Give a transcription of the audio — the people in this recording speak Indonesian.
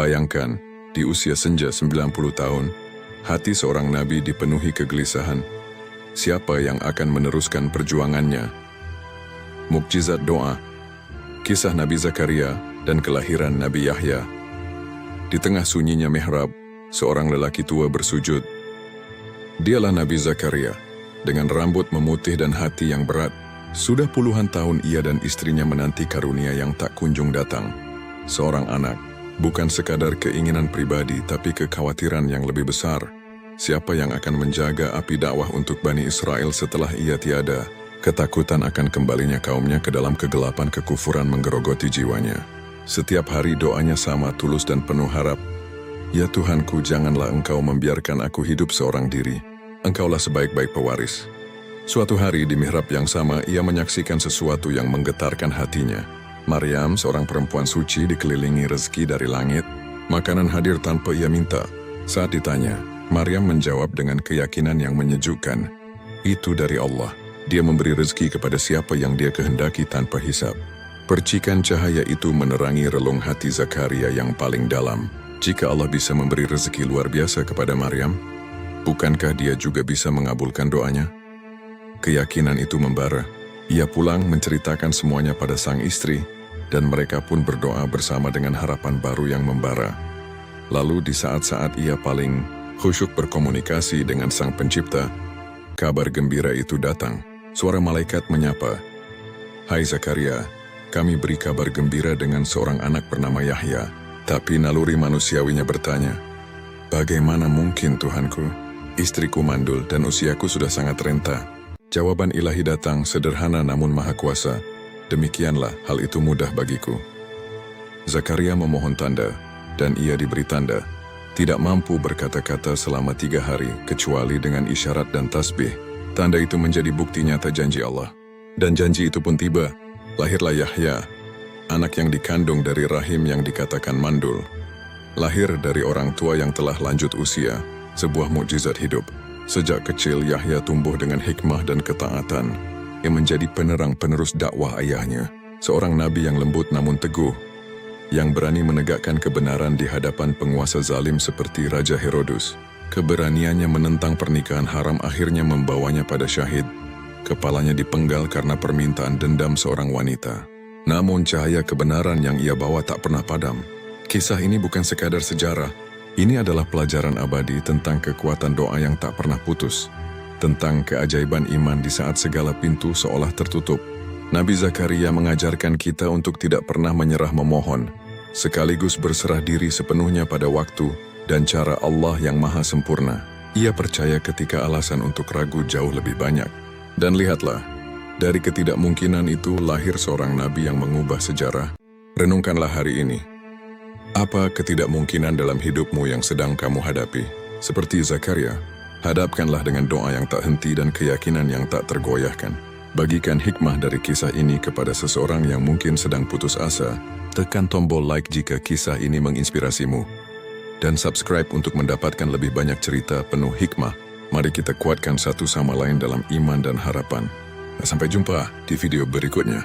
Bayangkan, di usia senja 90 tahun, hati seorang nabi dipenuhi kegelisahan. Siapa yang akan meneruskan perjuangannya? Mukjizat doa. Kisah Nabi Zakaria dan kelahiran Nabi Yahya. Di tengah sunyinya mihrab, seorang lelaki tua bersujud. Dialah Nabi Zakaria, dengan rambut memutih dan hati yang berat. Sudah puluhan tahun ia dan istrinya menanti karunia yang tak kunjung datang. Seorang anak, bukan sekadar keinginan pribadi tapi kekhawatiran yang lebih besar. Siapa yang akan menjaga api dakwah untuk Bani Israel setelah ia tiada? Ketakutan akan kembalinya kaumnya ke dalam kegelapan kekufuran menggerogoti jiwanya. Setiap hari doanya sama tulus dan penuh harap. Ya Tuhanku, janganlah Engkau membiarkan aku hidup seorang diri. Engkaulah sebaik-baik pewaris. Suatu hari di mihrab yang sama, ia menyaksikan sesuatu yang menggetarkan hatinya. Maryam, seorang perempuan suci, dikelilingi rezeki dari langit. Makanan hadir tanpa ia minta. Saat ditanya, Maryam menjawab dengan keyakinan yang menyejukkan. Itu dari Allah. Dia memberi rezeki kepada siapa yang Dia kehendaki tanpa hisab. Percikan cahaya itu menerangi relung hati Zakaria yang paling dalam. Jika Allah bisa memberi rezeki luar biasa kepada Maryam, bukankah Dia juga bisa mengabulkan doanya? Keyakinan itu membara. Ia pulang menceritakan semuanya pada sang istri, dan mereka pun berdoa bersama dengan harapan baru yang membara. Lalu di saat-saat ia paling khusyuk berkomunikasi dengan Sang Pencipta, kabar gembira itu datang. Suara malaikat menyapa, "Hai Zakaria, kami beri kabar gembira dengan seorang anak bernama Yahya." Tapi naluri manusiawinya bertanya, "Bagaimana mungkin Tuhanku? Istriku mandul dan usiaku sudah sangat renta." Jawaban ilahi datang sederhana namun maha kuasa. "Demikianlah, hal itu mudah bagiku." Zakaria memohon tanda, dan ia diberi tanda. Tidak mampu berkata-kata selama 3 hari, kecuali dengan isyarat dan tasbih. Tanda itu menjadi bukti nyata janji Allah. Dan janji itu pun tiba. Lahirlah Yahya, anak yang dikandung dari rahim yang dikatakan mandul. Lahir dari orang tua yang telah lanjut usia, sebuah mukjizat hidup. Sejak kecil, Yahya tumbuh dengan hikmah dan ketaatan. Ia menjadi penerang penerus dakwah ayahnya. Seorang nabi yang lembut namun teguh, yang berani menegakkan kebenaran di hadapan penguasa zalim seperti Raja Herodus. Keberaniannya menentang pernikahan haram akhirnya membawanya pada syahid. Kepalanya dipenggal karena permintaan dendam seorang wanita. Namun cahaya kebenaran yang ia bawa tak pernah padam. Kisah ini bukan sekadar sejarah. Ini adalah pelajaran abadi tentang kekuatan doa yang tak pernah putus. Tentang keajaiban iman di saat segala pintu seolah tertutup. Nabi Zakaria mengajarkan kita untuk tidak pernah menyerah memohon, sekaligus berserah diri sepenuhnya pada waktu dan cara Allah yang maha sempurna. Ia percaya ketika alasan untuk ragu jauh lebih banyak. Dan lihatlah, dari ketidakmungkinan itu lahir seorang nabi yang mengubah sejarah. Renungkanlah hari ini. Apa ketidakmungkinan dalam hidupmu yang sedang kamu hadapi? Seperti Zakaria, hadapkanlah dengan doa yang tak henti dan keyakinan yang tak tergoyahkan. Bagikan hikmah dari kisah ini kepada seseorang yang mungkin sedang putus asa. Tekan tombol like jika kisah ini menginspirasimu. Dan subscribe untuk mendapatkan lebih banyak cerita penuh hikmah. Mari kita kuatkan satu sama lain dalam iman dan harapan. Sampai jumpa di video berikutnya.